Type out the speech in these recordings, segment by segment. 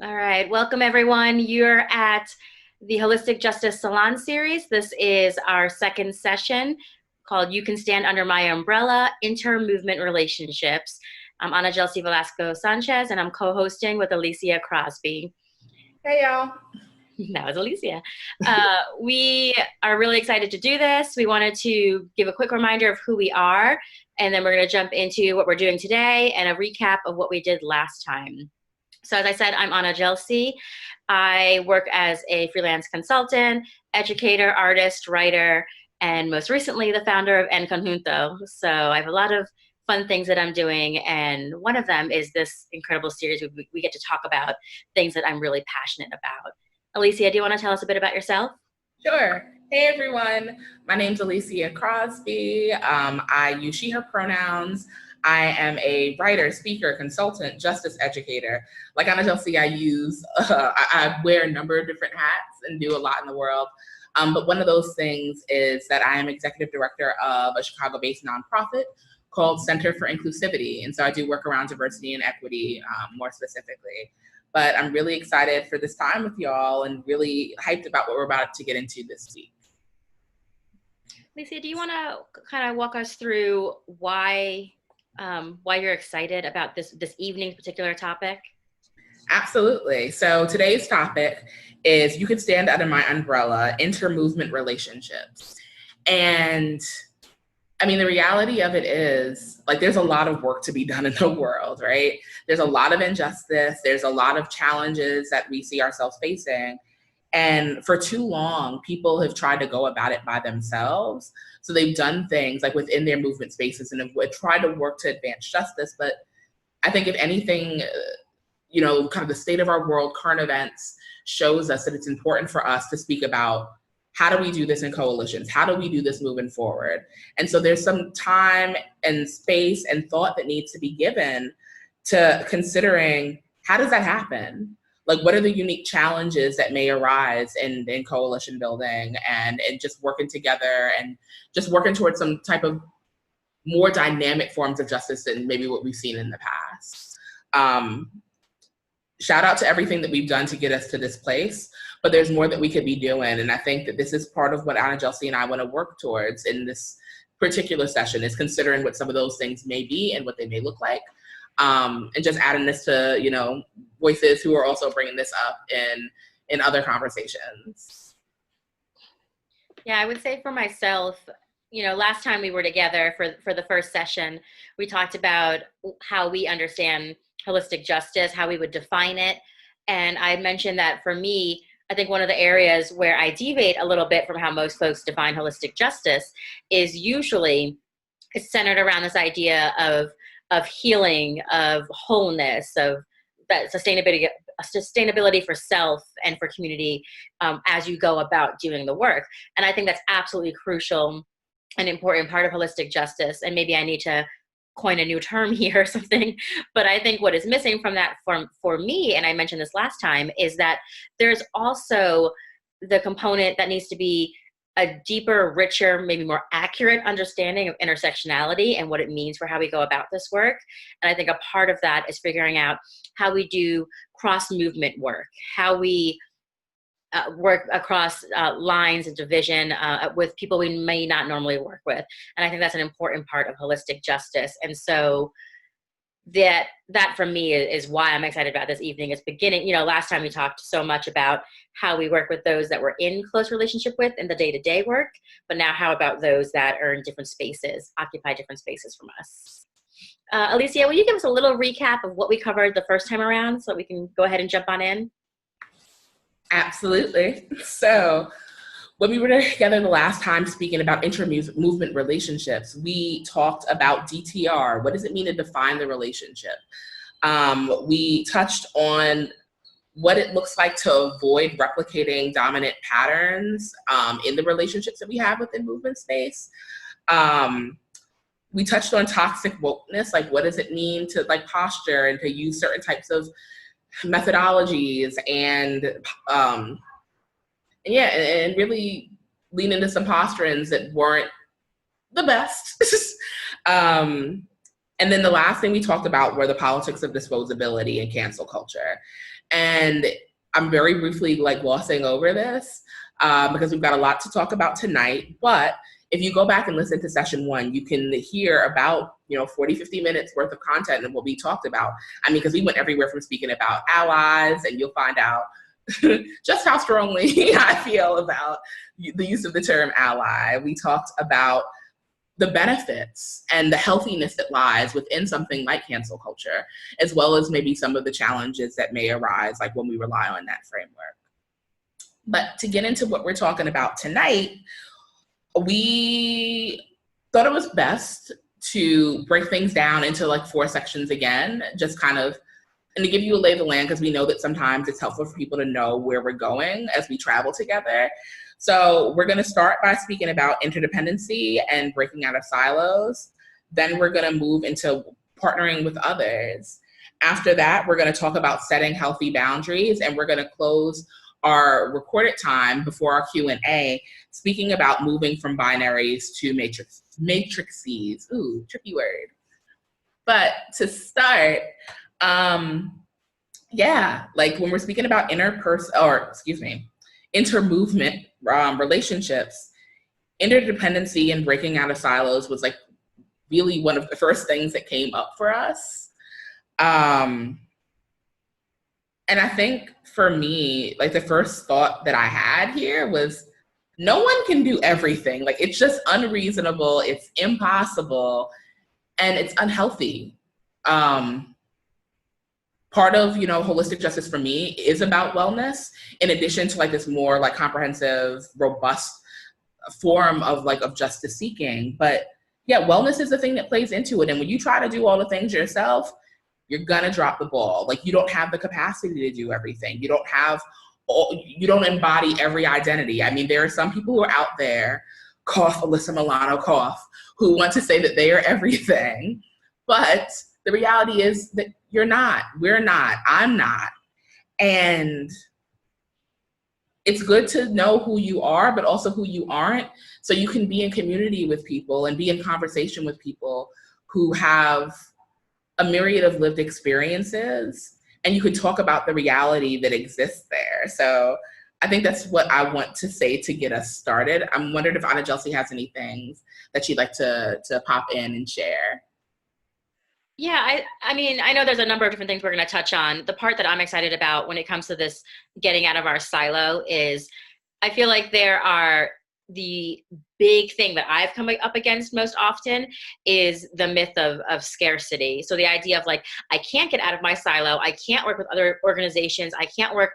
All right, welcome everyone. You're at the Holistic Justice Salon series. This is our second session called You Can Stand Under My Umbrella, Inter-Movement Relationships. I'm Ana Gelsi Velasco Sanchez, and I'm co-hosting with Alicia Crosby. Hey, y'all. That was Alicia. We are really excited to do this. We wanted to give a quick reminder of who we are, and then we're going to jump into what we're doing today and a recap of what we did last time. So as I said, I'm Ana Gelsi. I work as a freelance consultant, educator, artist, writer, and most recently the founder of En Conjunto. So I have a lot of fun things that I'm doing, and one of them is this incredible series where we get to talk about things that I'm really passionate about. Alicia, do you want to tell us a bit about yourself? Sure. Hey, everyone. My name's Alicia Crosby. I use she, her pronouns. I am a writer, speaker, consultant, justice educator. Like Ana Gelsi, I wear a number of different hats and do a lot in the world. But one of those things is that I am executive director of a Chicago-based nonprofit called Center for Inclusivity. And so I do work around diversity and equity more specifically. But I'm really excited for this time with y'all and really hyped about what we're about to get into this week. Alicia, do you want to kind of walk us through why you're excited about this evening's particular topic? Absolutely. So today's topic is You Can Stand Under My Umbrella, Inter-Movement Relationships. And I mean, the reality of it is, like, there's a lot of work to be done in the world, right? There's a lot of injustice. There's a lot of challenges that we see ourselves facing. And for too long, people have tried to go about it by themselves. So they've done things like within their movement spaces and have tried to work to advance justice. But I think if anything, kind of the state of our world, current events shows us that it's important for us to speak about how do we do this in coalitions? How do we do this moving forward? And so there's some time and space and thought that needs to be given to considering how does that happen? Like, what are the unique challenges that may arise in coalition building and just working together and just working towards some type of more dynamic forms of justice than maybe what we've seen in the past. Shout out to everything that we've done to get us to this place, but there's more that we could be doing. And I think that this is part of what Ana Gelsi and I want to work towards in this particular session, is considering what some of those things may be and what they may look like. And just adding this to, voices who are also bringing this up in other conversations. Yeah, I would say for myself, last time we were together for the first session, we talked about how we understand holistic justice, how we would define it. And I mentioned that for me, I think one of the areas where I deviate a little bit from how most folks define holistic justice is usually it's centered around this idea of healing, of wholeness, of that sustainability for self and for community as you go about doing the work. And I think that's absolutely crucial, an important part of holistic justice. And maybe I need to coin a new term here or something, but I think what is missing from that for me, and I mentioned this last time, is that there's also the component that needs to be a deeper, richer, maybe more accurate understanding of intersectionality and what it means for how we go about this work. And I think a part of that is figuring out how we do cross-movement work, how we work across lines of division with people we may not normally work with. And I think that's an important part of holistic justice. And so that for me is why I'm excited about this evening. Is beginning, last time we talked so much about how we work with those that we're in close relationship with in the day-to-day work, but now how about those that are in different spaces, occupy different spaces from us? Alicia, will you give us a little recap of what we covered the first time around so we can go ahead and jump on in? Absolutely. So when we were together the last time speaking about inter-movement relationships, we talked about DTR. What does it mean to define the relationship? We touched on what it looks like to avoid replicating dominant patterns in the relationships that we have within movement space. We touched on toxic wokeness, like what does it mean to posture and to use certain types of methodologies and really lean into some posturings that weren't the best. And then the last thing we talked about were the politics of disposability and cancel culture. And I'm very briefly like glossing over this because we've got a lot to talk about tonight. But if you go back and listen to session 1, you can hear about, 40, 50 minutes worth of content and what we talked about. I mean, because we went everywhere from speaking about allies, and you'll find out just how strongly I feel about the use of the term ally. We talked about the benefits and the healthiness that lies within something like cancel culture, as well as maybe some of the challenges that may arise, like when we rely on that framework. But to get into what we're talking about tonight, we thought it was best to break things down into like 4 sections again, just kind of, and to give you a lay of the land, because we know that sometimes it's helpful for people to know where we're going as we travel together. So we're going to start by speaking about interdependency and breaking out of silos. Then we're going to move into partnering with others. After that, we're going to talk about setting healthy boundaries, and we're going to close our recorded time before our Q&A, speaking about moving from binaries to matrices. Ooh, tricky word. But to start, like when we're speaking about intermovement relationships, interdependency and breaking out of silos was like really one of the first things that came up for us. And I think for me, like the first thought that I had here was no one can do everything. Like it's just unreasonable, it's impossible, and it's unhealthy. Part of, holistic justice for me is about wellness, in addition to like this more like comprehensive, robust form of justice seeking. But yeah, wellness is the thing that plays into it. And when you try to do all the things yourself, you're gonna drop the ball. Like you don't have the capacity to do everything. You don't embody every identity. I mean, there are some people who are out there, cough, Alyssa Milano, cough, who want to say that they are everything. But the reality is that you're not, we're not, I'm not. And it's good to know who you are, but also who you aren't, so you can be in community with people and be in conversation with people who have a myriad of lived experiences, and you can talk about the reality that exists there. So I think that's what I want to say to get us started. I'm wondering if Anna Jelsi has any things that she'd like to pop in and share. Yeah, I mean, I know there's a number of different things we're going to touch on. The part that I'm excited about when it comes to this getting out of our silo is I feel like the big thing that I've come up against most often is the myth of scarcity. So the idea of like, I can't get out of my silo. I can't work with other organizations. I can't work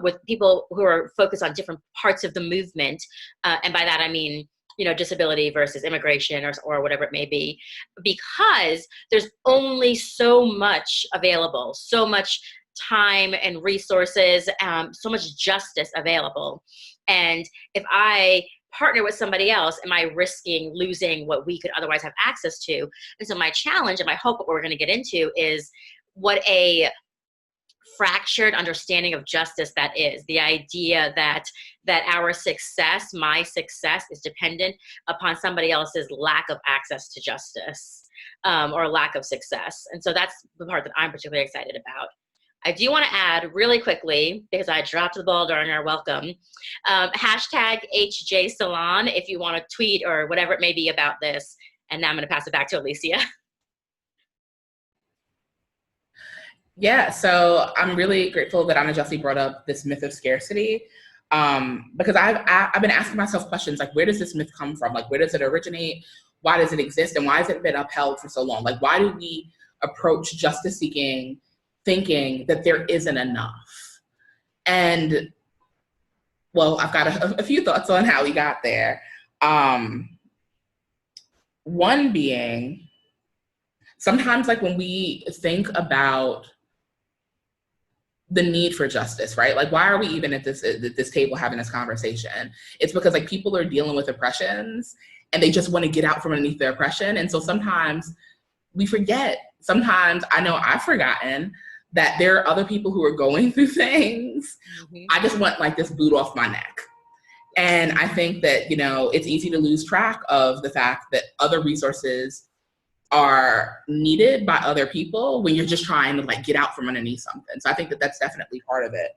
with people who are focused on different parts of the movement. And by that, I mean, disability versus immigration or whatever it may be, because there's only so much available, so much time and resources, so much justice available. And if I partner with somebody else, am I risking losing what we could otherwise have access to? And so my challenge and my hope, what we're going to get into, is what a fractured understanding of justice that is. The idea that our success, my success, is dependent upon somebody else's lack of access to justice, or lack of success. And so that's the part that I'm particularly excited about. I do want to add really quickly, because I dropped the ball during our welcome, hashtag HJ Salon if you want to tweet or whatever it may be about this. And now I'm going to pass it back to Alicia. Yeah, so I'm really grateful that Anna Jelsi brought up this myth of scarcity, because I've been asking myself questions like, where does this myth come from? Like, where does it originate? Why does it exist? And why has it been upheld for so long? Like, why do we approach justice seeking thinking that there isn't enough? And well, I've got a few thoughts on how we got there. One being, sometimes like when we think about the need for justice, right? Like, why are we even at this table having this conversation? It's because like people are dealing with oppressions and they just want to get out from underneath their oppression. And so sometimes we forget. Sometimes I know I've forgotten that there are other people who are going through things. Mm-hmm. I just want like this boot off my neck. And I think that, it's easy to lose track of the fact that other resources are needed by other people when you're just trying to like get out from underneath something. So I think that that's definitely part of it.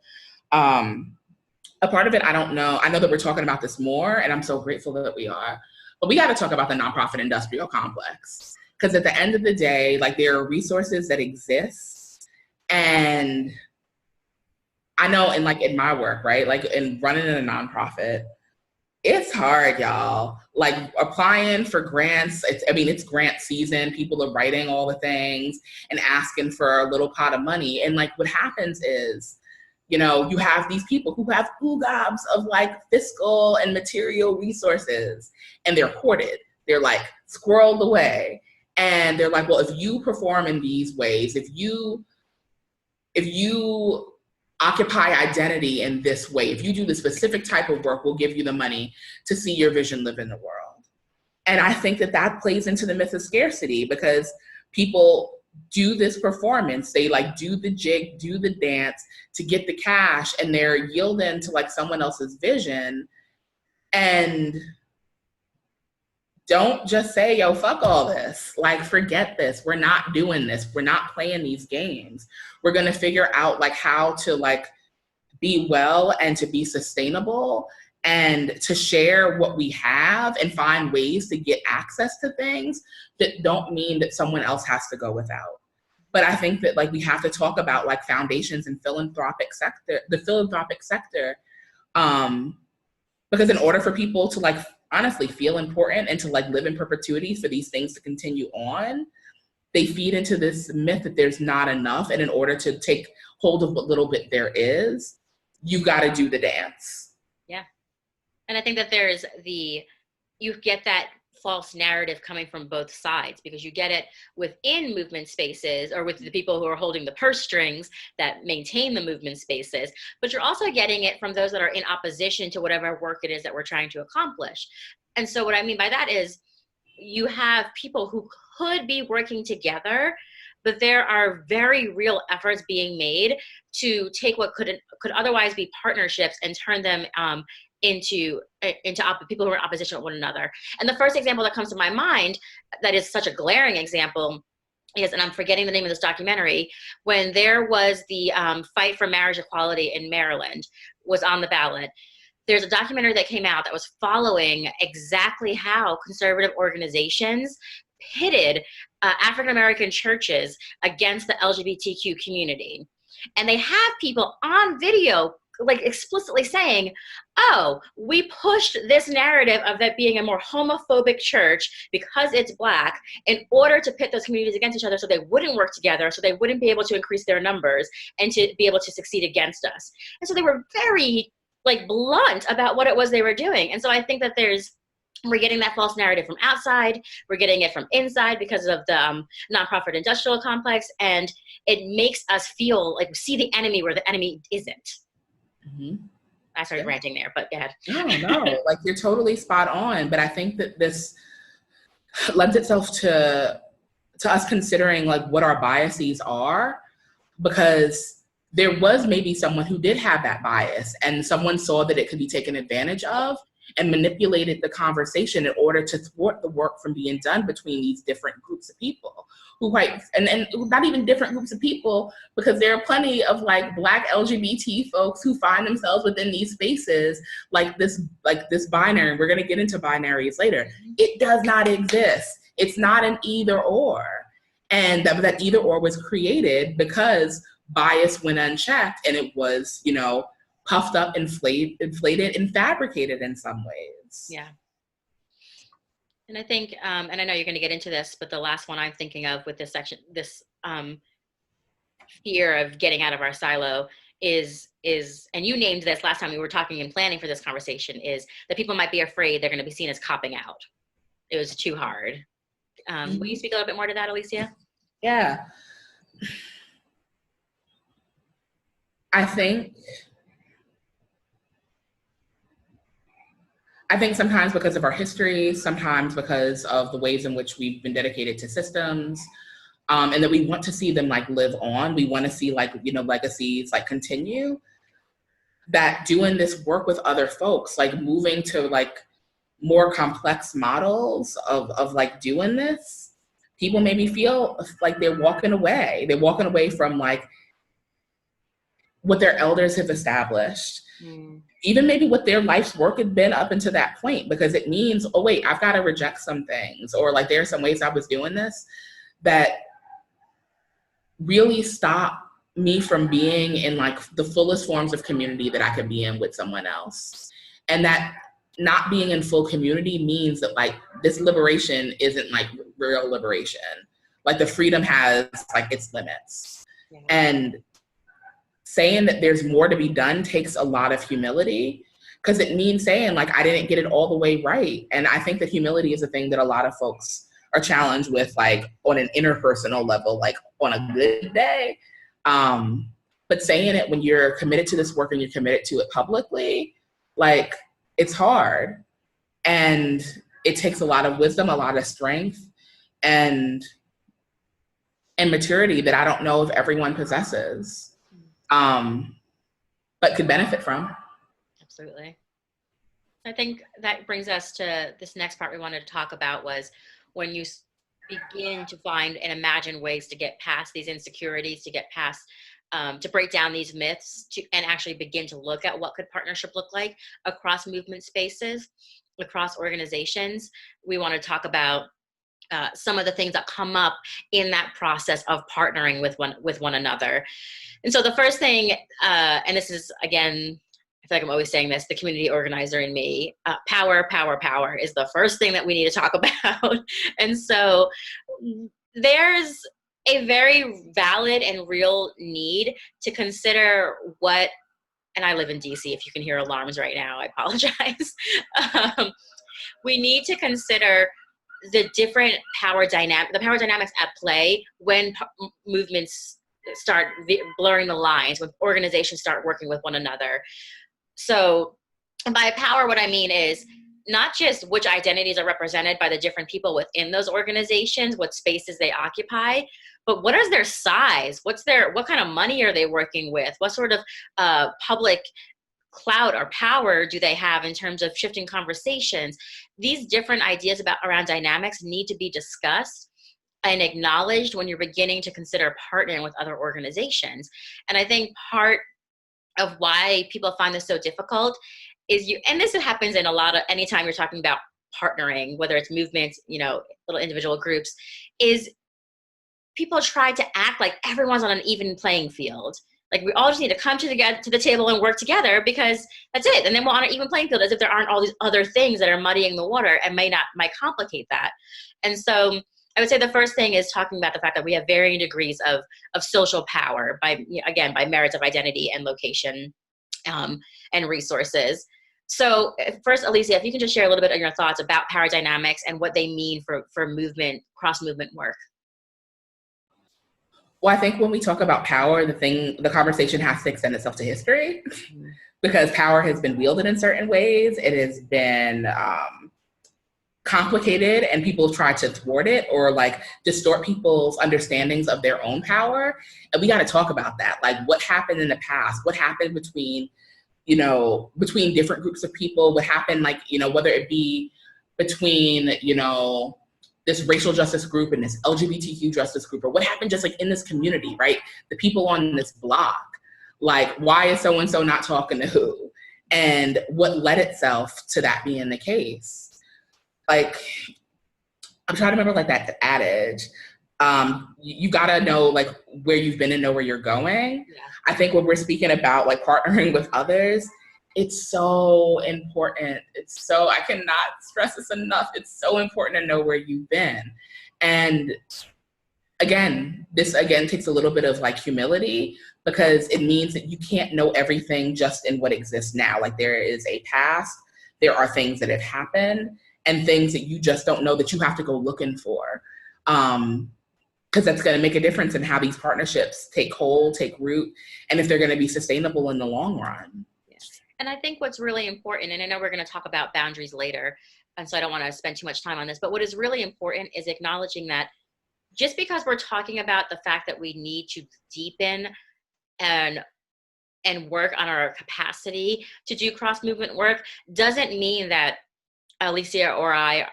A part of it, I don't know. I know that we're talking about this more, and I'm so grateful that we are. But we got to talk about the nonprofit industrial complex. Because at the end of the day, like there are resources that exist. And I know in my work, right? Like in running in a nonprofit, it's hard, y'all. Like applying for grants, it's grant season. People are writing all the things and asking for a little pot of money. And like what happens is, you know, you have these people who have gobs of like fiscal and material resources, and they're hoarded. They're like squirreled away. And they're like, well, if you perform in these ways, if you occupy identity in this way, if you do the specific type of work, we'll give you the money to see your vision live in the world. And I think that that plays into the myth of scarcity, because people do this performance, they like do the jig, do the dance to get the cash, and they're yielding to like someone else's vision. And don't just say, yo, fuck all this. Like, forget this. We're not doing this. We're not playing these games. We're going to figure out like how to like be well and to be sustainable and to share what we have and find ways to get access to things that don't mean that someone else has to go without. But I think that like we have to talk about like foundations and the philanthropic sector, because in order for people to like honestly feel important and to like live in perpetuity for these things to continue on, they feed into this myth that there's not enough. And in order to take hold of what little bit there is, you got to do the dance. Yeah. And I think that you get that false narrative coming from both sides, because you get it within movement spaces or with the people who are holding the purse strings that maintain the movement spaces, but you're also getting it from those that are in opposition to whatever work it is that we're trying to accomplish. And so what I mean by that is you have people who could be working together, but there are very real efforts being made to take what could otherwise be partnerships and turn them into people who are in opposition with one another. And the first example that comes to my mind that is such a glaring example is, and I'm forgetting the name of this documentary, when there was the fight for marriage equality in Maryland was on the ballot. There's a documentary that came out that was following exactly how conservative organizations pitted African-American churches against the LGBTQ community. And they have people on video like explicitly saying, oh, we pushed this narrative of that being a more homophobic church because it's Black in order to pit those communities against each other so they wouldn't work together, so they wouldn't be able to increase their numbers and to be able to succeed against us. And so they were very like blunt about what it was they were doing. And so I think that we're getting that false narrative from outside, we're getting it from inside because of the nonprofit industrial complex, and it makes us feel like we see the enemy where the enemy isn't. Mm-hmm. I started ranting there, but go ahead. No, like you're totally spot on. But I think that this lends itself to us considering like what our biases are, because there was maybe someone who did have that bias and someone saw that it could be taken advantage of and manipulated the conversation in order to thwart the work from being done between these different groups of people and not even different groups of people, because there are plenty of like Black LGBT folks who find themselves within these spaces like this binary. We're going to get into binaries later. It does not exist. It's not an either or. And that either or was created because bias went unchecked, and it was, you know, puffed up, inflated, and fabricated in some ways. Yeah. And I think, and I know you're going to get into this, but the last one I'm thinking of with this section, this fear of getting out of our silo is, and you named this last time we were talking and planning for this conversation, is that people might be afraid they're going to be seen as copping out. It was too hard. Will you speak a little bit more to that, Alicia? Yeah. I think sometimes because of our history, sometimes because of the ways in which we've been dedicated to systems, and that we want to see them like live on. We want to see like, you know, legacies like continue. That doing this work with other folks, like moving to like more complex models of like doing this, people maybe feel like they're walking away. They're walking away from like what their elders have established, even maybe what their life's work had been up until that point, because it means, oh wait, I've got to reject some things, or like there are some ways I was doing this that really stop me from being in like the fullest forms of community that I could be in with someone else. And that not being in full community means that like this liberation isn't like real liberation. Like the freedom has like its limits. Yeah. And saying that there's more to be done takes a lot of humility, because it means saying like, I didn't get it all the way right. And I think that humility is a thing that a lot of folks are challenged with, like on an interpersonal level, like on a good day. But saying it when you're committed to this work and you're committed to it publicly, like it's hard. And it takes a lot of wisdom, a lot of strength, and maturity that I don't know if everyone possesses, but could benefit from. Absolutely. I think that brings us to this next part we wanted to talk about, was when you begin to find and imagine ways to get past these insecurities, to get past, to break down these myths, and actually begin to look at what could partnership look like across movement spaces, across organizations. We want to talk about some of the things that come up in that process of partnering with one another. And so the first thing, and this is, again, I feel like I'm always saying this, the community organizer in me, power is the first thing that we need to talk about. And so there's a very valid and real need to consider what, and I live in DC, if you can hear alarms right now, I apologize. We need to consider the different power dynamics at play when movements start blurring the lines, when organizations start working with one another. So by power, what I mean is not just which identities are represented by the different people within those organizations, what spaces they occupy, but what is their size? What kind of money are they working with? What sort of public clout or power do they have in terms of shifting conversations? These different ideas around dynamics need to be discussed and acknowledged when you're beginning to consider partnering with other organizations. And I think part of why people find this so difficult is and this happens in anytime you're talking about partnering, whether it's movements, little individual groups, is people try to act like everyone's on an even playing field. Like we all just need to come to the table and work together, because that's it. And then we're on an even playing field, as if there aren't all these other things that are muddying the water and might complicate that. And so I would say the first thing is talking about the fact that we have varying degrees of social power by merits of identity and location, and resources. So first, Alicia, if you can just share a little bit of your thoughts about power dynamics and what they mean for movement, cross-movement work. Well, I think when we talk about power, the conversation has to extend itself to history, because power has been wielded in certain ways. It has been complicated, and people try to thwart it or like distort people's understandings of their own power. And we got to talk about that. Like what happened in the past, what happened between different groups of people, what happened, like, whether it be between, this racial justice group and this LGBTQ justice group, or what happened just like in this community, right? The people on this block, like why is so-and-so not talking to who? And what led itself to that being the case? Like, I'm trying to remember like that adage, you gotta know like where you've been and know where you're going. Yeah. I think when we're speaking about like partnering with others, it's so important. I cannot stress this enough. It's so important to know where you've been. And this takes a little bit of like humility, because it means that you can't know everything just in what exists now. Like there is a past, there are things that have happened, and things that you just don't know that you have to go looking for. Because that's going to make a difference in how these partnerships take hold, take root, and if they're going to be sustainable in the long run. Yes. And I think what's really important, and I know we're going to talk about boundaries later, and so I don't want to spend too much time on this, but what is really important is acknowledging that just because we're talking about the fact that we need to deepen and work on our capacity to do cross-movement work, doesn't mean that Alicia or I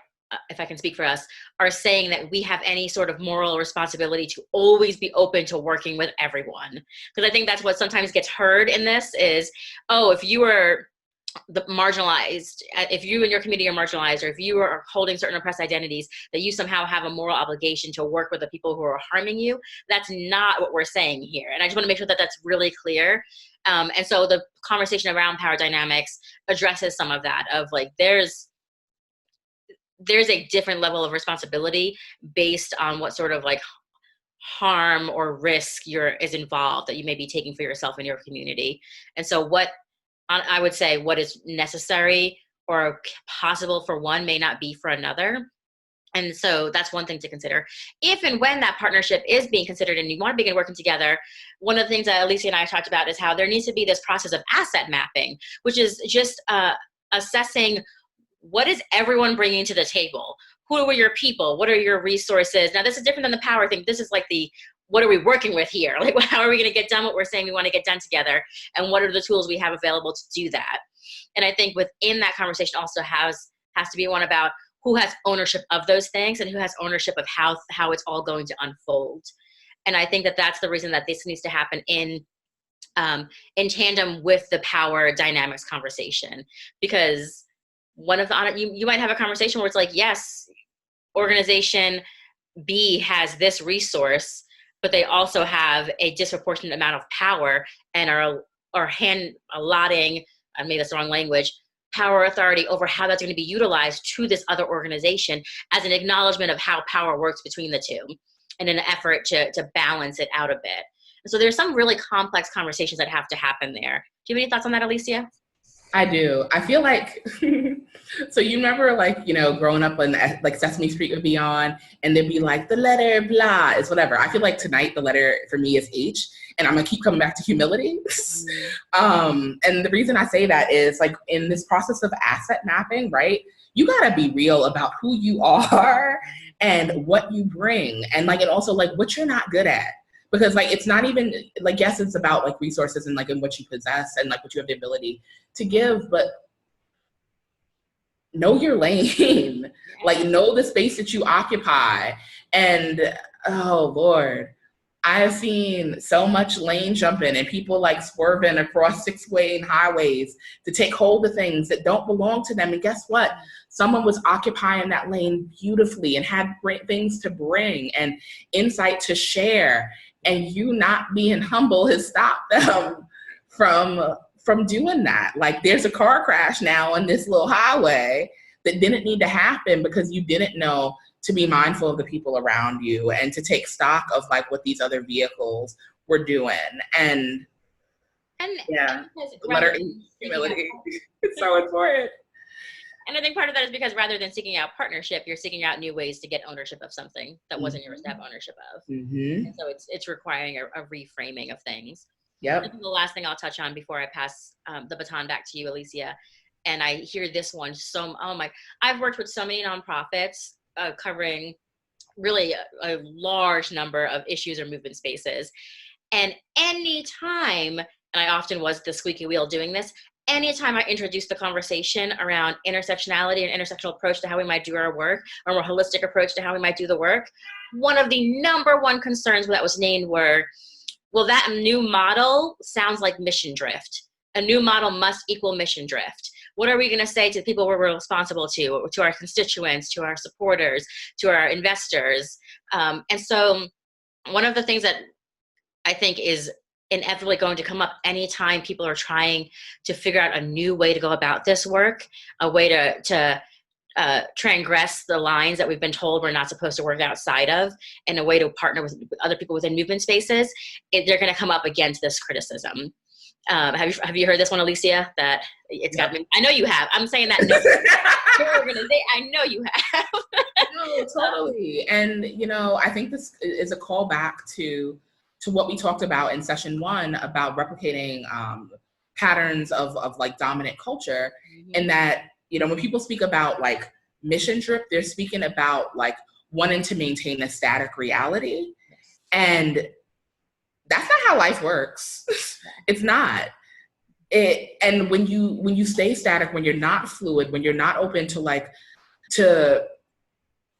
if I can speak for us, are saying that we have any sort of moral responsibility to always be open to working with everyone. Because I think that's what sometimes gets heard in this is, oh, if you are the marginalized, if you and your community are marginalized, or if you are holding certain oppressed identities, that you somehow have a moral obligation to work with the people who are harming you. That's not what we're saying here. And I just want to make sure that that's really clear. And so the conversation around power dynamics addresses some of that, of like, there's a different level of responsibility based on what sort of like harm or risk is involved that you may be taking for yourself and your community. And so I would say what is necessary or possible for one may not be for another. And so that's one thing to consider. If and when that partnership is being considered and you want to begin working together, one of the things that Alicia and I talked about is how there needs to be this process of asset mapping, which is just assessing what is everyone bringing to the table? Who are your people? What are your resources? Now, this is different than the power thing. This is like what are we working with here? Like, how are we going to get done what we're saying we want to get done together? And what are the tools we have available to do that? And I think within that conversation also has to be one about who has ownership of those things and who has ownership of how it's all going to unfold. And I think that that's the reason that this needs to happen in tandem with the power dynamics conversation, because one of you might have a conversation where it's like, yes, organization B has this resource, but they also have a disproportionate amount of power and are hand allotting, I made this wrong language, power authority over how that's going to be utilized to this other organization as an acknowledgement of how power works between the two in an effort to balance it out a bit. And so there's some really complex conversations that have to happen there. Do you have any thoughts on that, Alicia? I do. I feel like, so you remember like, growing up when like Sesame Street would be on and they'd be like, the letter blah is whatever. I feel like tonight the letter for me is H, and I'm gonna keep coming back to humility. And the reason I say that is like in this process of asset mapping, right? You gotta be real about who you are and what you bring, and like, and also like what you're not good at. Because like, it's not even like, yes, it's about like resources and like in what you possess and like what you have the ability to give, but know your lane, like know the space that you occupy. And oh Lord, I have seen so much lane jumping and people like swerving across 6-lane highways to take hold of things that don't belong to them. And guess what? Someone was occupying that lane beautifully and had great things to bring and insight to share. And you not being humble has stopped them from doing that. Like there's a car crash now on this little highway that didn't need to happen because you didn't know to be mindful of the people around you and to take stock of like what these other vehicles were doing. And yeah, letter E, humility. It's so important. And I think part of that is because rather than seeking out partnership, you're seeking out new ways to get ownership of something that wasn't yours to have ownership of. Mm-hmm. And so it's requiring a reframing of things. Yep. And the last thing I'll touch on before I pass the baton back to you, Alicia, and I hear this one I've worked with so many nonprofits covering really a large number of issues or movement spaces. And anytime, and I often was the squeaky wheel doing this, anytime I introduced the conversation around intersectionality and intersectional approach to how we might do our work, or a more holistic approach to how we might do the work, one of the number one concerns that was named were, well, that new model sounds like mission drift. A new model must equal mission drift. What are we going to say to the people we're responsible to our constituents, to our supporters, to our investors? And so one of the things that I think is inevitably going to come up anytime people are trying to figure out a new way to go about this work, a way to transgress the lines that we've been told we're not supposed to work outside of, and a way to partner with other people within movement spaces, they're going to come up against this criticism. Have you heard this one, Alicia? That it's got me. I know you have. I'm saying that. I know you have. No, totally. And I think this is a callback to what we talked about in session 1 about replicating patterns of like dominant culture, and that when people speak about like mission trip, they're speaking about like wanting to maintain a static reality, and that's not how life works. It's not. And when you stay static, when you're not fluid, when you're not open to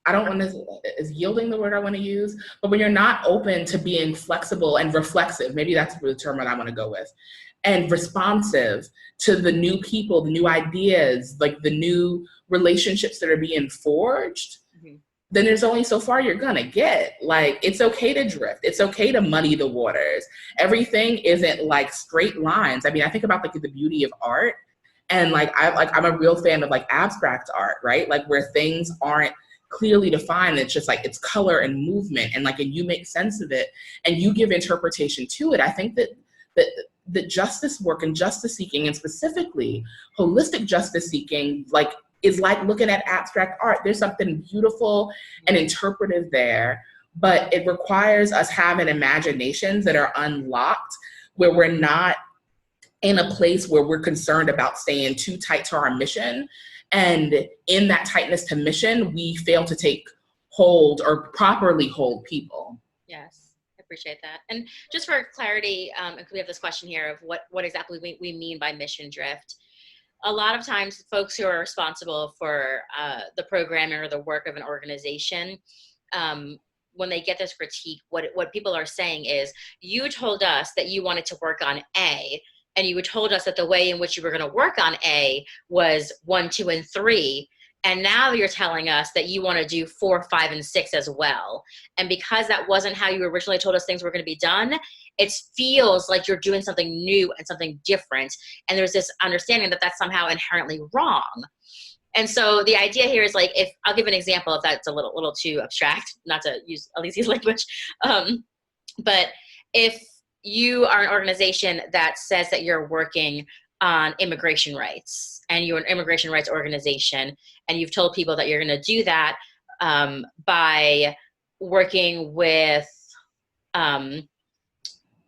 I don't want to, is yielding the word I want to use, but when you're not open to being flexible and reflexive, maybe that's the term that I want to go with, and responsive to the new people, the new ideas, like the new relationships that are being forged, then there's only so far you're gonna get. Like, it's okay to drift. It's okay to muddy the waters. Everything isn't like straight lines. I mean, I think about like the beauty of art, and I'm a real fan of like abstract art, right? Like where things aren't clearly defined. It's just like it's color and movement, and you make sense of it and you give interpretation to it. I think that justice work and justice seeking, and specifically holistic justice seeking, is like looking at abstract art. There's something beautiful and interpretive there, but it requires us having imaginations that are unlocked, where we're not in a place where we're concerned about staying too tight to our mission. And in that tightness to mission, we fail to take hold or properly hold people. Yes, I appreciate that. And just for clarity, we have this question here of what exactly we mean by mission drift. A lot of times folks who are responsible for the programming or the work of an organization, when they get this critique, what people are saying is, you told us that you wanted to work on A, and you told us that the way in which you were going to work on A was 1, 2, and 3. And now you're telling us that you want to do 4, 5, and 6 as well. And because that wasn't how you originally told us things were going to be done, it feels like you're doing something new and something different. And there's this understanding that that's somehow inherently wrong. And so the idea here is, like, if I'll give an example, if that's a little too abstract, not to use Alicia's language, but if you are an organization that says that you're working on immigration rights, and you're an immigration rights organization, and you've told people that you're going to do that by working with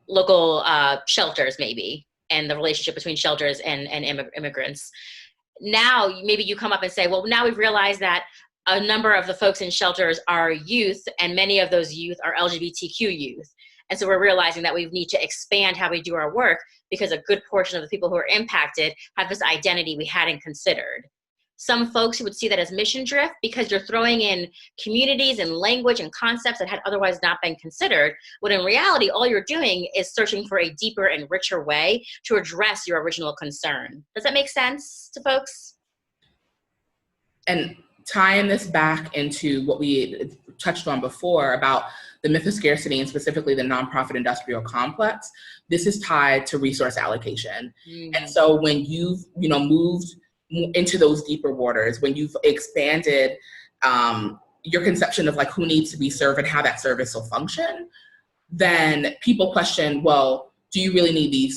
local shelters, maybe, and the relationship between shelters and immigrants. Now, maybe you come up and say, well, now we've realized that a number of the folks in shelters are youth, and many of those youth are LGBTQ youth. And so we're realizing that we need to expand how we do our work, because a good portion of the people who are impacted have this identity we hadn't considered. Some folks who would see that as mission drift, because you're throwing in communities and language and concepts that had otherwise not been considered, when in reality, all you're doing is searching for a deeper and richer way to address your original concern. Does that make sense to folks? And tying this back into what we touched on before about the myth of scarcity, and specifically the nonprofit industrial complex, this is tied to resource allocation. And so when you've moved into those deeper waters, when you've expanded your conception of like who needs to be served and how that service will function, then people question, well, do you really need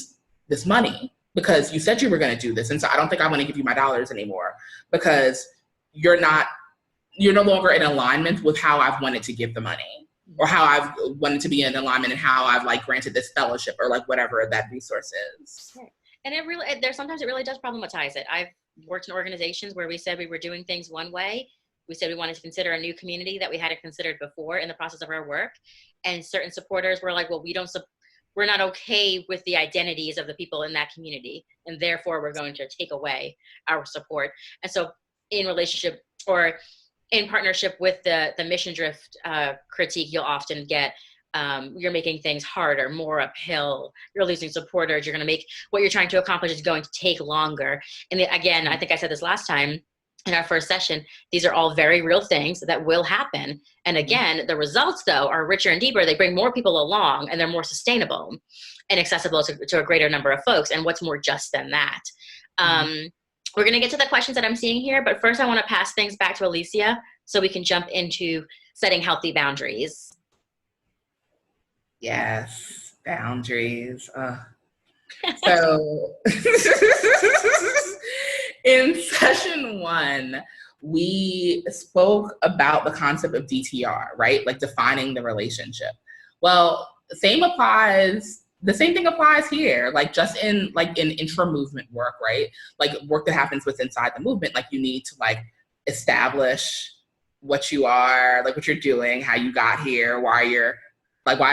this money? Because you said you were going to do this, and so I don't think I want to give you my dollars anymore, because you're no longer in alignment with how I've wanted to give the money, or how I've wanted to be in alignment, and how I've like granted this fellowship, or like whatever that resource is. Right. And sometimes it really does problematize it. I've worked in organizations where we said we were doing things one way. We said we wanted to consider a new community that we hadn't considered before in the process of our work. And certain supporters were like, well, we're not okay with the identities of the people in that community, and therefore we're going to take away our support. And so in relationship or in partnership with the mission drift critique, you'll often get, you're making things harder, more uphill, you're losing supporters, you're going to make what you're trying to accomplish is going to take longer. And again, I think I said this last time in our first session, these are all very real things that will happen. And again, the results though are richer and deeper. They bring more people along, and they're more sustainable and accessible to a greater number of folks. And what's more just than that? We're going to get to the questions that I'm seeing here, but first I want to pass things back to Alicia so we can jump into setting healthy boundaries. Yes, boundaries. So in session 1, we spoke about the concept of DTR, right? Like defining the relationship. Well, the same thing applies here, like just in intra-movement work, right? Like work that happens with inside the movement. Like you need to like establish what you are, like what you're doing, how you got here, why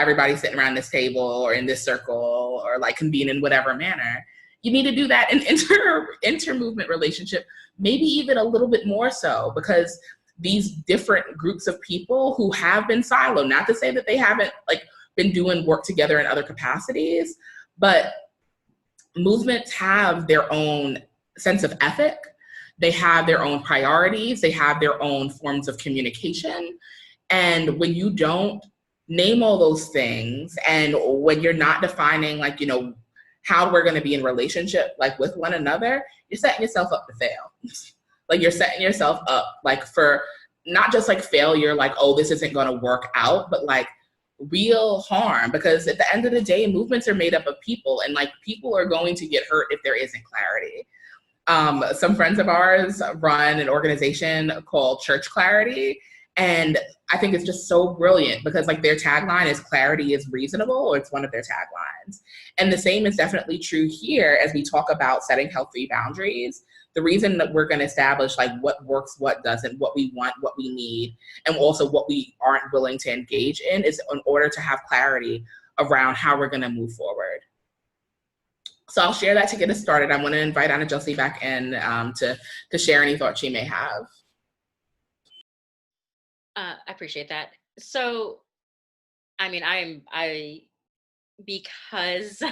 everybody's sitting around this table or in this circle, or like convene in whatever manner. You need to do that in inter-movement relationship, maybe even a little bit more so, because these different groups of people who have been siloed. Not to say that they haven't like been doing work together in other capacities, but movements have their own sense of ethic. They have their own priorities. They have their own forms of communication. And when you don't name all those things, and when you're not defining, like, you know, how we're going to be in relationship, like with one another, you're setting yourself up to fail. Like you're setting yourself up like for not just like failure, like, oh, this isn't going to work out, but like real harm. Because at the end of the day, movements are made up of people, and like people are going to get hurt if there isn't clarity. Some friends of ours run an organization called Church Clarity. And I think it's just so brilliant because like their tagline is clarity is reasonable, or it's one of their taglines. And the same is definitely true here as we talk about setting healthy boundaries. The reason that we're going to establish like what works, what doesn't, what we want, what we need, and also what we aren't willing to engage in is in order to have clarity around how we're going to move forward. So I'll share that to get us started. I want to invite Anna Josie back in to share any thoughts she may have. I appreciate that. So, I mean, because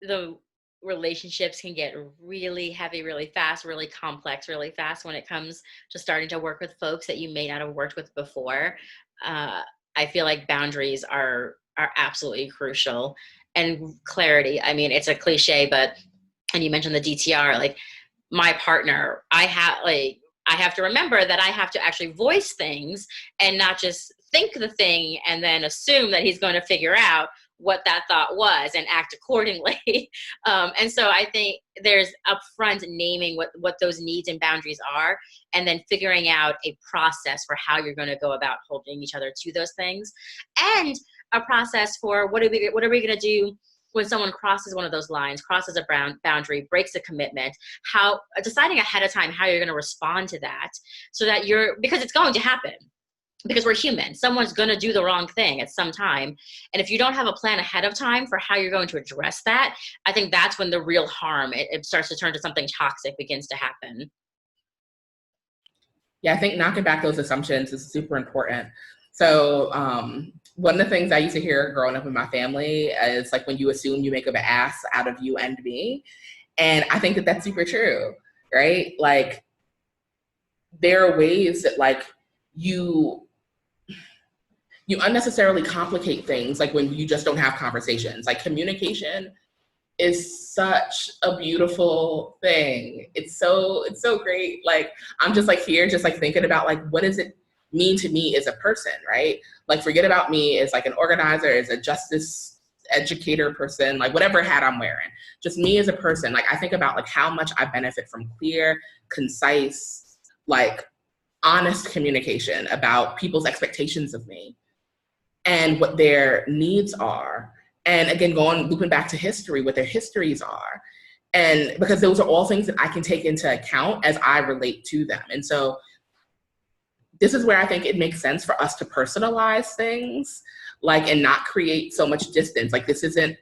the relationships can get really heavy, really fast, really complex, really fast when it comes to starting to work with folks that you may not have worked with before. I feel like boundaries are absolutely crucial, and clarity. I mean, it's a cliche, and you mentioned the DTR, like my partner, I have to remember that I have to actually voice things and not just think the thing and then assume that he's going to figure out what that thought was and act accordingly. And so I think there's upfront naming what those needs and boundaries are, and then figuring out a process for how you're going to go about holding each other to those things, and a process for what are we going to do when someone crosses one of those lines, crosses a boundary, breaks a commitment, how deciding ahead of time how you're going to respond to that, so that because it's going to happen, because we're human. Someone's going to do the wrong thing at some time. And if you don't have a plan ahead of time for how you're going to address that, I think that's when the real harm, it starts to turn to something toxic, begins to happen. Yeah, I think knocking back those assumptions is super important. So one of the things I used to hear growing up in my family is like, when you assume, you make an ass out of you and me. And I think that that's super true, right? Like there are ways that like you unnecessarily complicate things, like when you just don't have conversations. Like communication is such a beautiful thing. It's so great. Like I'm just like here, just like thinking about like, what does it mean to me as a person, right? Like forget about me as like an organizer, as a justice educator person, like whatever hat I'm wearing, just me as a person. Like I think about like how much I benefit from clear, concise, like honest communication about people's expectations of me and what their needs are. And again, looping back to history, what their histories are. And because those are all things that I can take into account as I relate to them. And so this is where I think it makes sense for us to personalize things, like, and not create so much distance. Like this isn't,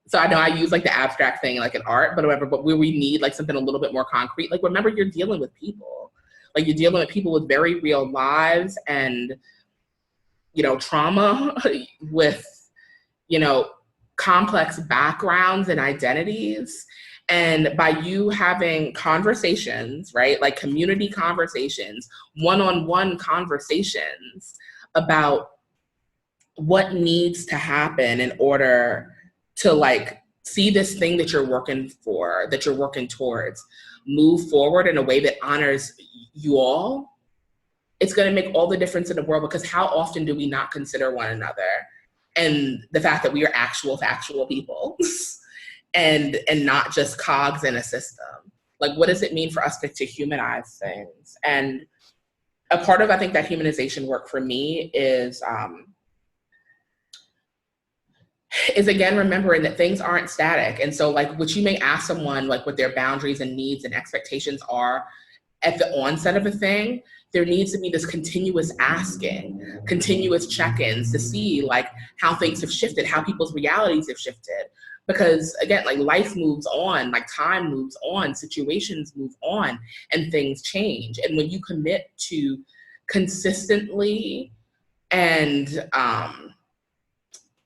so I know I use like the abstract thing, like in art, but whatever, but where we need like something a little bit more concrete. Like remember, you're dealing with people. Like you're dealing with people with very real lives and, you know, trauma, with, you know, complex backgrounds and identities. And by you having conversations, right, like community conversations, one-on-one conversations about what needs to happen in order to like see this thing that you're working for, that you're working towards, move forward in a way that honors you all, it's going to make all the difference in the world. Because how often do we not consider one another and the fact that we are actual factual people and not just cogs in a system? Like, what does it mean for us to humanize things? And a part of, I think, that humanization work for me is again, remembering that things aren't static. And so like what you may ask someone, like what their boundaries and needs and expectations are at the onset of a thing, there needs to be this continuous asking, continuous check-ins to see like how things have shifted, how people's realities have shifted. because again, like life moves on, like time moves on, situations move on, and things change. And when you commit to consistently and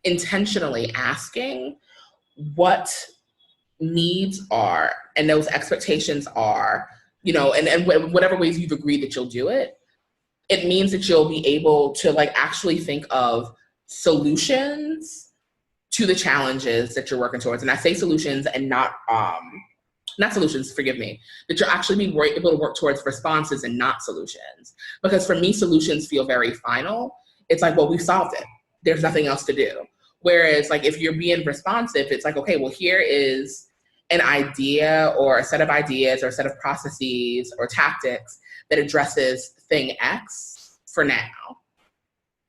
intentionally asking what needs are and those expectations are, and whatever ways you've agreed that you'll do it, it means that you'll be able to like actually think of solutions to the challenges that you're working towards. And I say solutions and not solutions, forgive me, that you'll actually be able to work towards responses and not solutions. Because for me, solutions feel very final. It's like, well, we solved it. There's nothing else to do. Whereas like if you're being responsive, it's like, okay, well, here is an idea or a set of ideas or a set of processes or tactics that addresses thing X for now.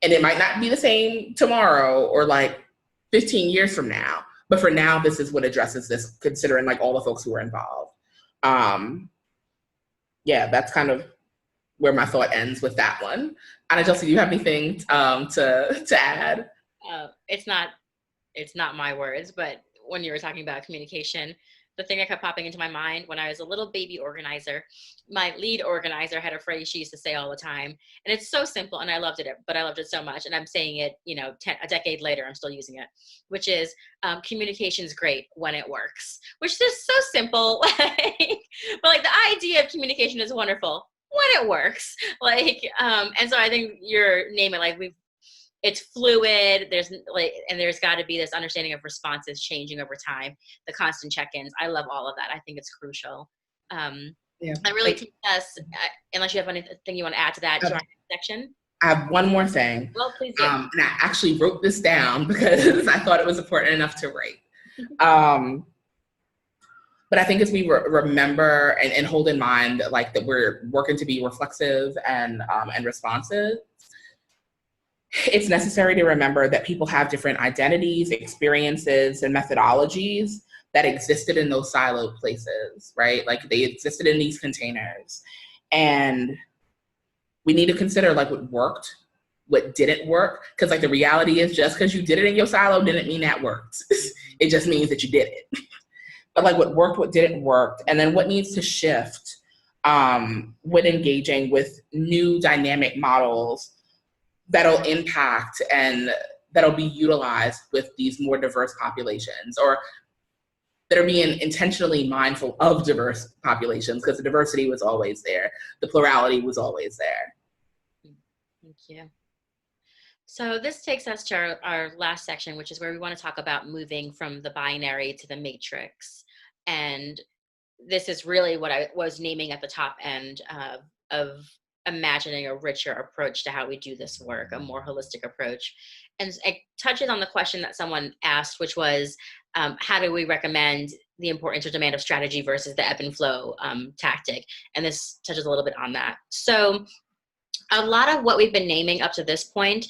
And it might not be the same tomorrow or like 15 years from now, but for now, this is what addresses this, considering like all the folks who are involved. Yeah, that's kind of where my thought ends with that one. Anna Chelsea, do you have anything to add? It's not my words, but when you were talking about communication, the thing that kept popping into my mind when I was a little baby organizer, my lead organizer had a phrase she used to say all the time. And it's so simple, and I loved it, but I loved it so much. And I'm saying it, a decade later, I'm still using it, which is communication is great when it works, which is so simple. But like the idea of communication is wonderful when it works. And so I think you're naming it's fluid. There's got to be this understanding of responses changing over time, the constant check-ins. I love all of that. I think it's crucial. Yeah. That really takes us, unless you have anything you want to add to that, to our next section. I have one more thing. Well, please do. And I actually wrote this down because I thought it was important enough to write. But I think as we remember and hold in mind like that we're working to be reflexive and responsive, it's necessary to remember that people have different identities, experiences, and methodologies that existed in those siloed places, right? Like they existed in these containers. And we need to consider like what worked, what didn't work. Because like the reality is just because you did it in your silo didn't mean that worked. It just means that you did it. But like what worked, what didn't work, and then what needs to shift when engaging with new dynamic models that'll impact and that'll be utilized with these more diverse populations, or that are being intentionally mindful of diverse populations, because the diversity was always there. The plurality was always there. Thank you. So this takes us to our last section, which is where we want to talk about moving from the binary to the matrix. And this is really what I was naming at the top end of imagining a richer approach to how we do this work, a more holistic approach. And it touches on the question that someone asked, which was, how do we recommend the importance or demand of strategy versus the ebb and flow tactic? And this touches a little bit on that. So a lot of what we've been naming up to this point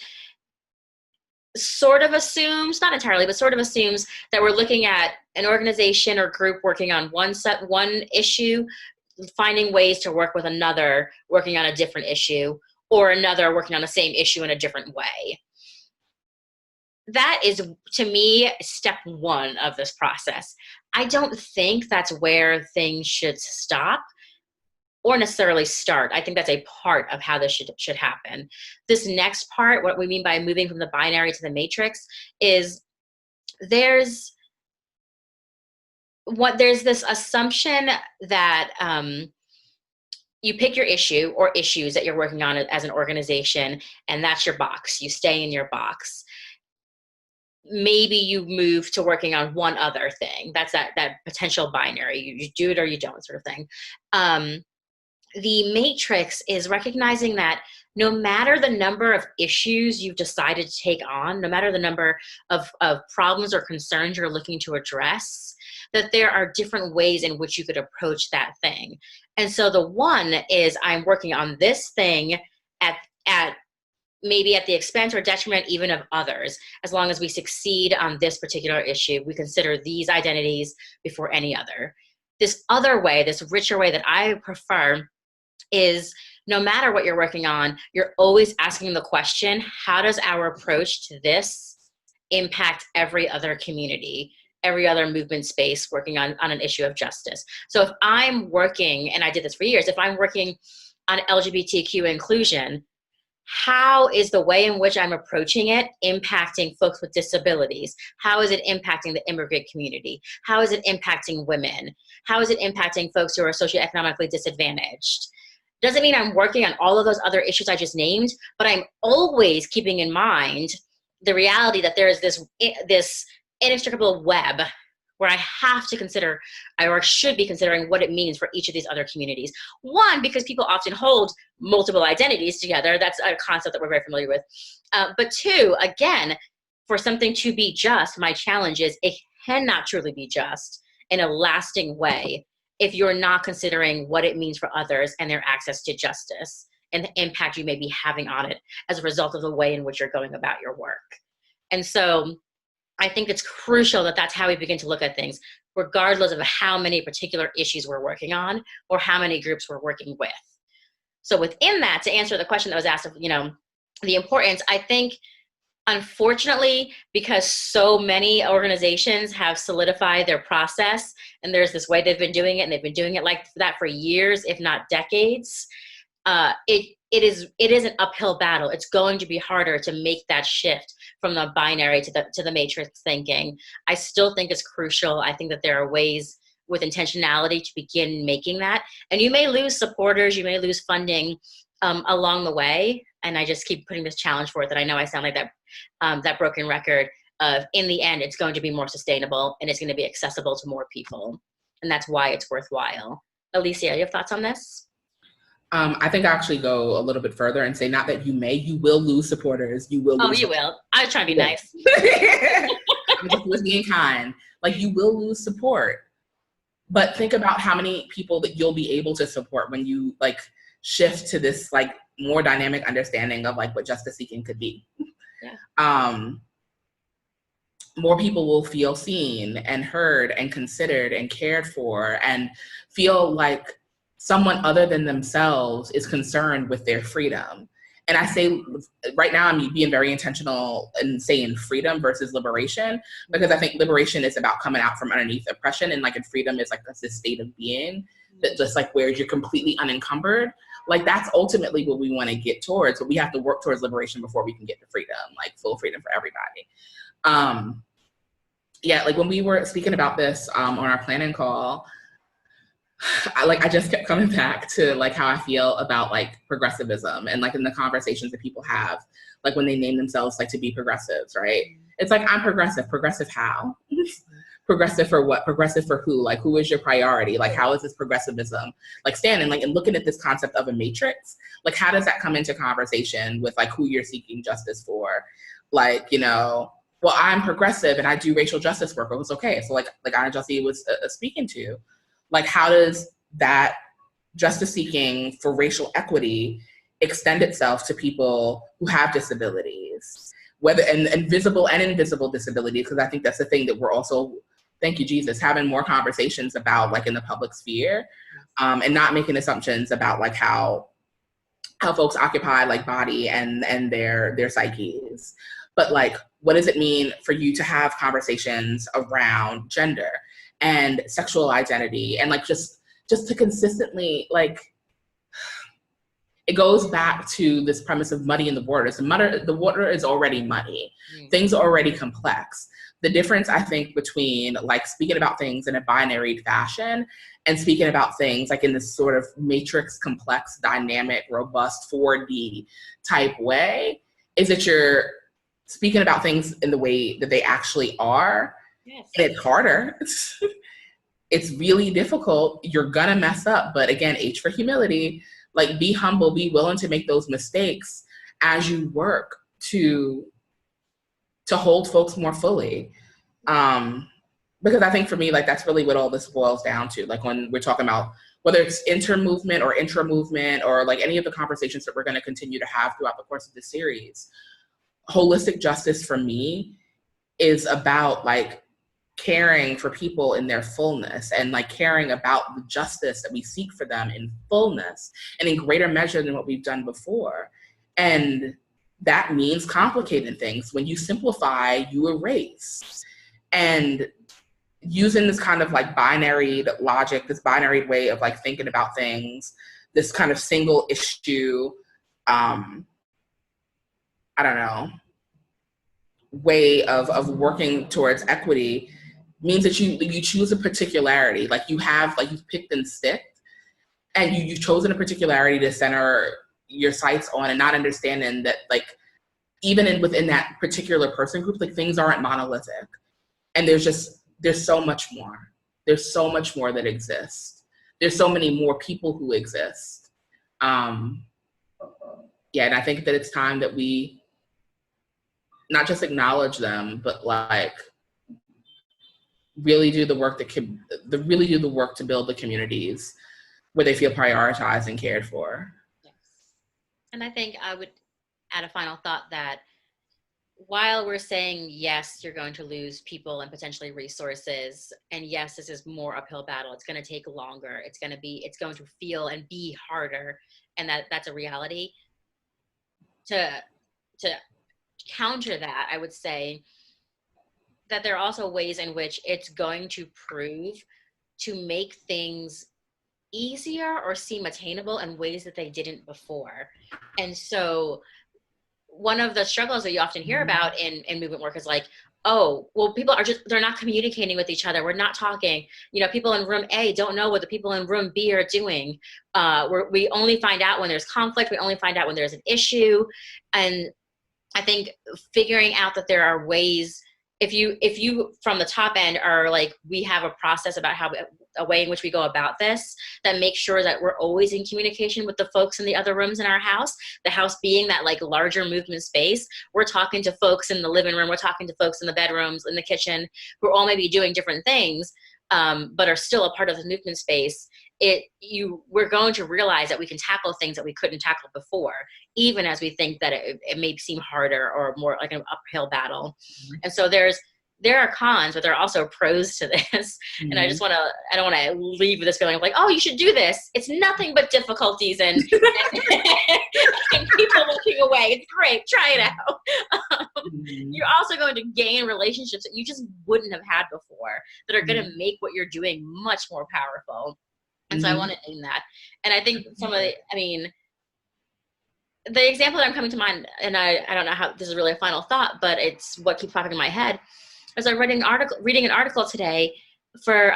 sort of assumes, not entirely, but sort of assumes that we're looking at an organization or group working on one issue, finding ways to work with another working on a different issue, or another working on the same issue in a different way. That is, to me, step one of this process. I don't think that's where things should stop or necessarily start. I think that's a part of how this should happen. This next part, what we mean by moving from the binary to the matrix, is there's this assumption that you pick your issue or issues that you're working on as an organization, and that's your box. You stay in your box. Maybe you move to working on one other thing. That's that potential binary. You do it or you don't, sort of thing. The matrix is recognizing that no matter the number of issues you've decided to take on, no matter the number of problems or concerns you're looking to address, that there are different ways in which you could approach that thing. And so the one is, I'm working on this thing at maybe at the expense or detriment even of others. As long as we succeed on this particular issue, we consider these identities before any other. This other way, this richer way that I prefer, is no matter what you're working on, you're always asking the question, how does our approach to this impact every other community? every other movement space working on an issue of justice. So if I'm working, and I did this for years, if I'm working on LGBTQ inclusion, how is the way in which I'm approaching it impacting folks with disabilities? How is it impacting the immigrant community? How is it impacting women? How is it impacting folks who are socioeconomically disadvantaged? Doesn't mean I'm working on all of those other issues I just named, but I'm always keeping in mind the reality that there is this inextricable web where I have to consider, or should be considering, what it means for each of these other communities. One, because people often hold multiple identities together. That's a concept that we're very familiar with. But two, again, for something to be just, my challenge is it cannot truly be just in a lasting way if you're not considering what it means for others and their access to justice and the impact you may be having on it as a result of the way in which you're going about your work. And so I think it's crucial that that's how we begin to look at things, regardless of how many particular issues we're working on or how many groups we're working with. So within that, to answer the question that was asked of, the importance, I think, unfortunately, because so many organizations have solidified their process and there's this way they've been doing it, and they've been doing it like that for years, if not decades, it is an uphill battle. It's going to be harder to make that shift from the binary to the matrix thinking. I still think it's crucial. I think that there are ways with intentionality to begin making that. And you may lose supporters, you may lose funding along the way. And I just keep putting this challenge forth that I know I sound like that broken record of, in the end, it's going to be more sustainable and it's going to be accessible to more people. And that's why it's worthwhile. Alicia, you have thoughts on this? I think I actually go a little bit further and say, not that you will lose supporters. You will lose. Oh, you will. I was trying to be nice. I'm just was being kind. Like, you will lose support. But think about how many people that you'll be able to support when you like shift to this like more dynamic understanding of like what justice seeking could be. Yeah. More people will feel seen and heard and considered and cared for and feel like someone other than themselves is concerned with their freedom. And I say right now, I'm being very intentional in saying freedom versus liberation, because I think liberation is about coming out from underneath oppression, and like, and freedom is like this state of being that just like where you're completely unencumbered. Like, that's ultimately what we want to get towards, but we have to work towards liberation before we can get to freedom, like full freedom for everybody. Yeah, like when we were speaking about this on our planning call, I just kept coming back to like how I feel about like progressivism and like in the conversations that people have, like when they name themselves like to be progressives, right? It's like, I'm progressive. Progressive how? Progressive for what? Progressive for who? Like, who is your priority? Like, how is this progressivism like standing? Like, and looking at this concept of a matrix, like how does that come into conversation with like who you're seeking justice for? Like, well, I'm progressive and I do racial justice work. It was okay. So like Anna Jessie was speaking to, like, how does that justice seeking for racial equity extend itself to people who have disabilities, whether and visible and invisible disabilities? Because I think that's the thing that we're also, thank you, Jesus, having more conversations about like in the public sphere, and not making assumptions about like how folks occupy like body and their psyches. But like, what does it mean for you to have conversations around gender and sexual identity, and like just to consistently, like, it goes back to this premise of muddying the waters. The water is already muddy. Things are already complex. The difference, I think, between like speaking about things in a binary fashion and speaking about things like in this sort of matrix, complex, dynamic, robust 4D type way, is that you're speaking about things in the way that they actually are. Yes. And it's harder. It's really difficult. You're gonna mess up. But again, H for humility, like, be humble, be willing to make those mistakes as you work to hold folks more fully. Because I think for me, like, that's really what all this boils down to. Like, when we're talking about whether it's inter-movement or intra-movement or like any of the conversations that we're gonna continue to have throughout the course of this series, holistic justice for me is about like caring for people in their fullness and like caring about the justice that we seek for them in fullness and in greater measure than what we've done before. And that means complicating things. When you simplify, you erase. And using this kind of like binary logic, this binary way of like thinking about things, this kind of single issue, I don't know, way of working towards equity means that you choose a particularity, like you've picked and sticked, and you've chosen a particularity to center your sights on, and not understanding that like even within that particular person group, like things aren't monolithic, and there's so much more. There's so much more that exists. There's so many more people who exist. And I think that it's time that we not just acknowledge them, but like really do the work to build the communities where they feel prioritized and cared for. Yes. And I think I would add a final thought that while we're saying, yes, you're going to lose people and potentially resources, and yes, this is more uphill battle, it's going to take longer, it's going to feel and be harder, and that's a reality. To counter that, I would say that there are also ways in which it's going to prove to make things easier or seem attainable in ways that they didn't before. And so one of the struggles that you often hear about in movement work is like, oh, well, people they're not communicating with each other. We're not talking. People in room A don't know what the people in room B are doing. We only find out when there's conflict. We only find out when there's an issue. And I think figuring out that there are ways, if you from the top end are like, we have a process about a way in which we go about this, that makes sure that we're always in communication with the folks in the other rooms in our house, the house being that like larger movement space. We're talking to folks in the living room, we're talking to folks in the bedrooms, in the kitchen, who are all maybe doing different things, but are still a part of the movement space. We're going to realize that we can tackle things that we couldn't tackle before, even as we think that it may seem harder or more like an uphill battle. Mm-hmm. And so there are cons, but there are also pros to this. Mm-hmm. And I don't want to leave with this feeling of like, oh, you should do this. It's nothing but difficulties and people looking away. It's great. Try it out. Mm-hmm. You're also going to gain relationships that you just wouldn't have had before, that are going to make what you're doing much more powerful. And so I want to name that. And I think the example that I'm coming to mind, and I don't know how this is really a final thought, but it's what keeps popping in my head, as I'm reading an article today for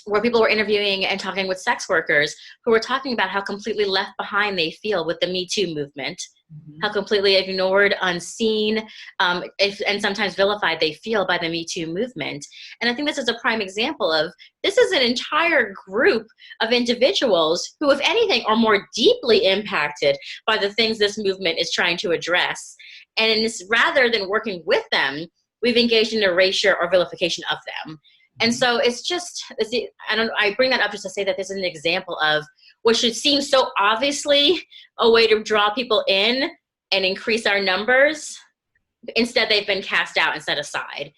where people were interviewing and talking with sex workers who were talking about how completely left behind they feel with the Me Too movement, mm-hmm. how completely ignored, unseen, and sometimes vilified they feel by the Me Too movement. And I think this is a prime example of, this is an entire group of individuals who, if anything, are more deeply impacted by the things this movement is trying to address. And rather than working with them, we've engaged in erasure or vilification of them. And so I bring that up just to say that this is an example of what should seem so obviously a way to draw people in and increase our numbers. Instead, they've been cast out and set aside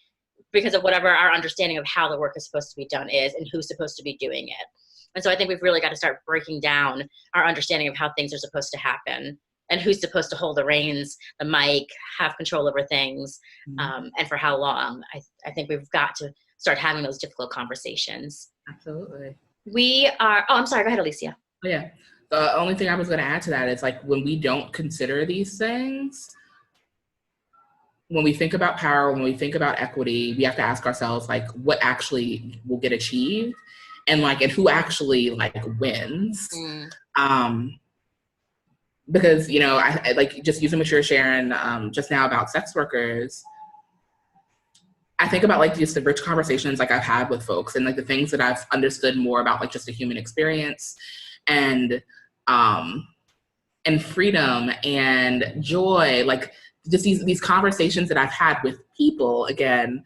because of whatever our understanding of how the work is supposed to be done is and who's supposed to be doing it. And so I think we've really got to start breaking down our understanding of how things are supposed to happen and who's supposed to hold the reins, the mic, have control over things, and for how long. I think we've got to start having those difficult conversations. Absolutely. I'm sorry, go ahead, Alicia. Oh, yeah. The only thing I was going to add to that is like, when we don't consider these things, when we think about power, when we think about equity, we have to ask ourselves like, what actually will get achieved, and who actually like wins. Because, I like just using what you're sharing just now about sex workers, I think about like just the rich conversations like I've had with folks, and like the things that I've understood more about like just the human experience and freedom and joy, like just these conversations that I've had with people. Again,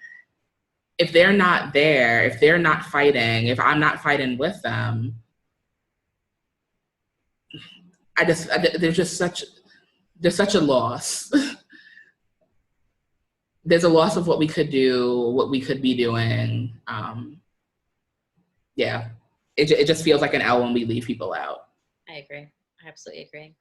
if they're not there, if they're not fighting, if I'm not fighting with them, there's such a loss. There's a loss of what we could do, what we could be doing. It just feels like an L when we leave people out. I agree. I absolutely agree.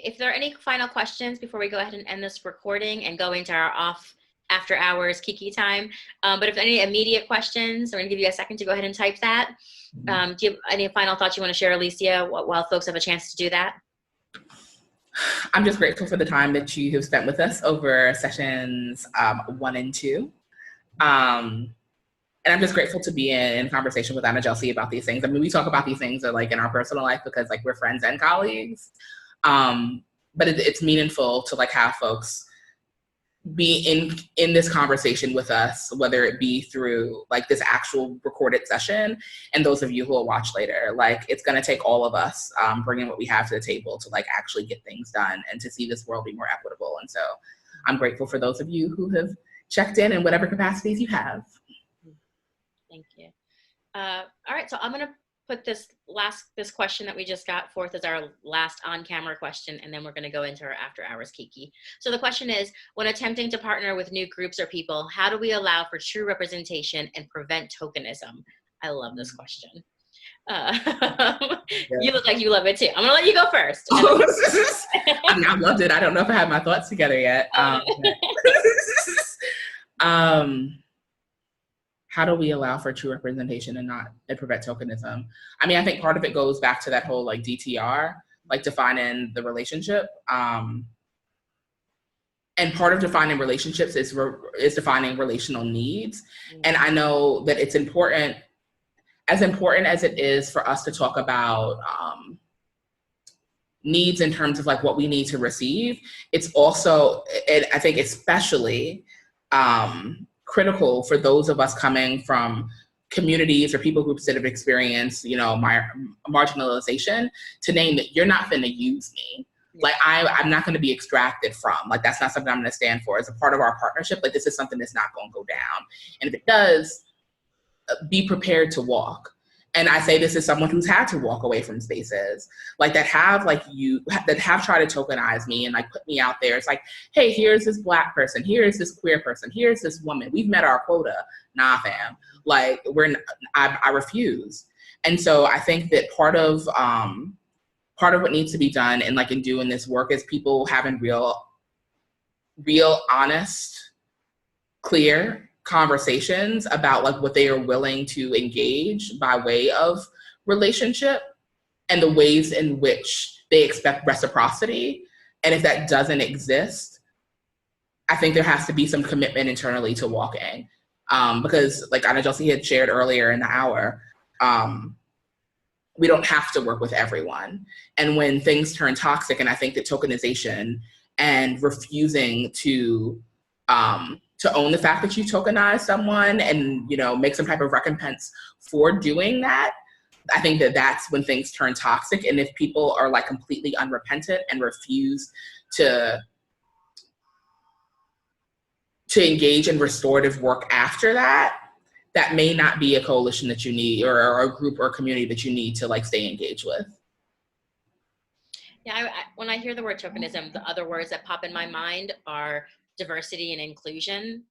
If there are any final questions before we go ahead and end this recording and go into our off after hours Kiki time. But if any immediate questions, I'm going to give you a second to go ahead and type that. Do you have any final thoughts you want to share, Alicia, while folks have a chance to do that? I'm just grateful for the time that you have spent with us over sessions 1 and 2. And I'm just grateful to be in conversation with Anna Jelsey about these things. I mean, we talk about these things like in our personal life because like we're friends and colleagues. But it's meaningful to like have folks be in this conversation with us, whether it be through like this actual recorded session, and those of you who will watch later. Like it's going to take all of us bringing what we have to the table to like actually get things done and to see this world be more equitable. And so I'm grateful for those of you who have checked in whatever capacities you have. Thank you. All right, so I'm going to put this question that we just got forth as our last on-camera question, and then we're going to go into our after hours Kiki. So the question is, when attempting to partner with new groups or people, how do we allow for true representation and prevent tokenism? I love this question. You look like you love it too. I'm gonna let you go first. I mean, I loved it. I don't know if I have my thoughts together yet. How do we allow for true representation and prevent tokenism? I mean, I think part of it goes back to that whole like DTR, like defining the relationship. And part of defining relationships is defining relational needs. And I know that it's important as it is for us to talk about needs in terms of like what we need to receive, it's also, and I think especially critical for those of us coming from communities or people groups that have experienced, marginalization, to name that you're not finna use me. Like I'm not going to be extracted from. Like that's not something I'm going to stand for as a part of our partnership. Like this is something that's not going to go down. And if it does, be prepared to walk. And I say this as someone who's had to walk away from spaces like that have tried to tokenize me and like put me out there. It's like, hey, here's this Black person, here's this queer person, here's this woman. We've met our quota. Nah, fam. Like I refuse. And so I think that part of what needs to be done and like in doing this work is people having real, honest, clear conversations about like what they are willing to engage by way of relationship and the ways in which they expect reciprocity. And if that doesn't exist, I think there has to be some commitment internally to walking. Because like Anna Jelsey had shared earlier in the hour, we don't have to work with everyone. And when things turn toxic, and I think that tokenization and refusing to own the fact that you tokenize someone and, make some type of recompense for doing that, I think that that's when things turn toxic. And if people are like completely unrepentant and refuse to engage in restorative work after that, that may not be a coalition that you need or a group or community that you need to like stay engaged with. Yeah, when I hear the word tokenism, the other words that pop in my mind are diversity and inclusion.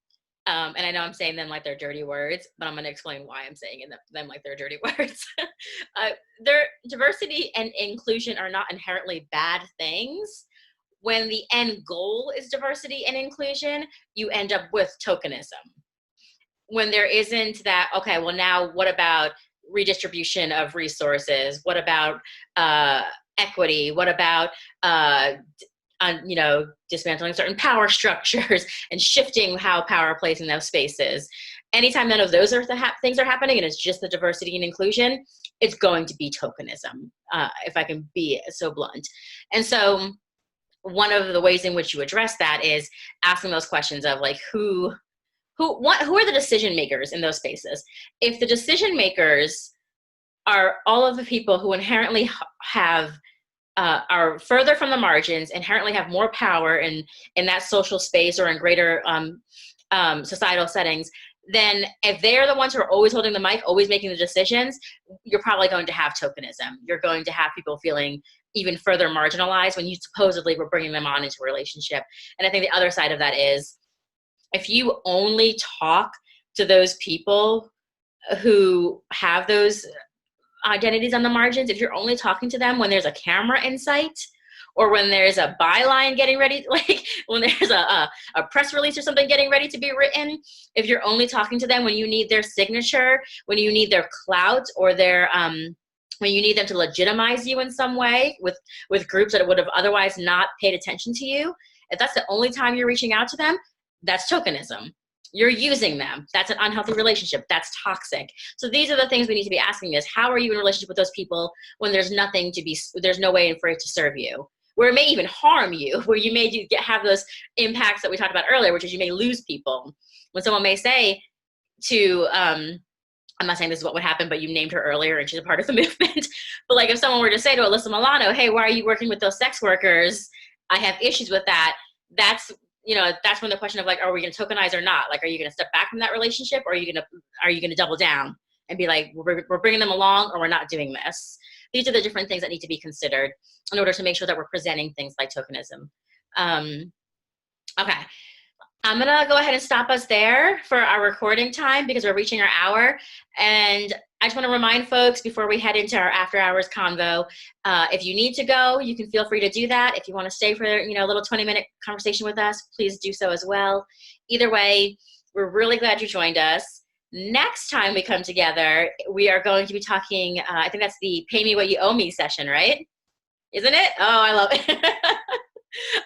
And I know I'm saying them like they're dirty words, but I'm going to explain why I'm saying them like they're dirty words. Diversity and inclusion are not inherently bad things. When the end goal is diversity and inclusion, you end up with tokenism. When there isn't that, okay, well now what about redistribution of resources? What about equity? What about dismantling certain power structures and shifting how power plays in those spaces? Anytime none of those things are happening and it's just the diversity and inclusion, it's going to be tokenism, if I can be so blunt. And so one of the ways in which you address that is asking those questions of like, who are the decision makers in those spaces? If the decision makers are all of the people who inherently are further from the margins, inherently have more power in that social space or in greater societal settings, then if they're the ones who are always holding the mic, always making the decisions, you're probably going to have tokenism. You're going to have people feeling even further marginalized when you supposedly were bringing them on into a relationship. And I think the other side of that is, if you only talk to those people who have those identities on the margins, if you're only talking to them when there's a camera in sight, or when there's a byline getting ready, like when there's a press release or something getting ready to be written, if you're only talking to them when you need their signature, when you need their clout, or their when you need them to legitimize you in some way with groups that would have otherwise not paid attention to you, if that's the only time you're reaching out to them, that's tokenism. You're using them. That's an unhealthy relationship. That's toxic. So these are the things we need to be asking is, how are you in a relationship with those people when there's no way for it to serve you? Where it may even harm you, where you may have those impacts that we talked about earlier, which is you may lose people. When someone may say to, I'm not saying this is what would happen, but you named her earlier and she's a part of the movement. But like if someone were to say to Alyssa Milano, hey, why are you working with those sex workers? I have issues with that. That's when the question of like, are we going to tokenize or not? Like, are you going to step back from that relationship, or are you going to double down and be like, we're bringing them along, or we're not doing this? These are the different things that need to be considered in order to make sure that we're presenting things like tokenism. Okay. I'm going to go ahead and stop us there for our recording time because we're reaching our hour. And I just want to remind folks before we head into our after hours convo, if you need to go, you can feel free to do that. If you want to stay for a little 20-minute conversation with us, please do so as well. Either way, we're really glad you joined us. Next time we come together, we are going to be talking, I think that's the Pay Me What You Owe Me session, right? Isn't it? Oh, I love it.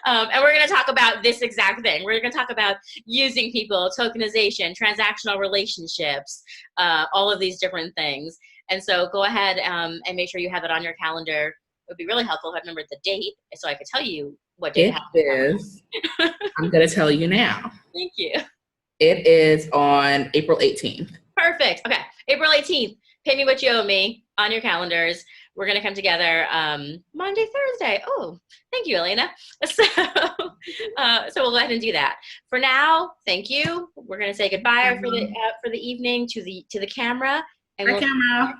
And we're going to talk about this exact thing. We're going to talk about using people, tokenization, transactional relationships, all of these different things. And so go ahead and make sure you have it on your calendar. It would be really helpful if I remembered the date so I could tell you what date it is. I'm going to tell you now. Thank you. It is on April 18th. Perfect. Okay. April 18th. Pay Me What You Owe Me on your calendars. We're going to come together Monday, Thursday. Oh, thank you, Elena. So we'll go ahead and do that. For now, thank you. We're going to say goodbye for the evening to the camera. And Bye, camera.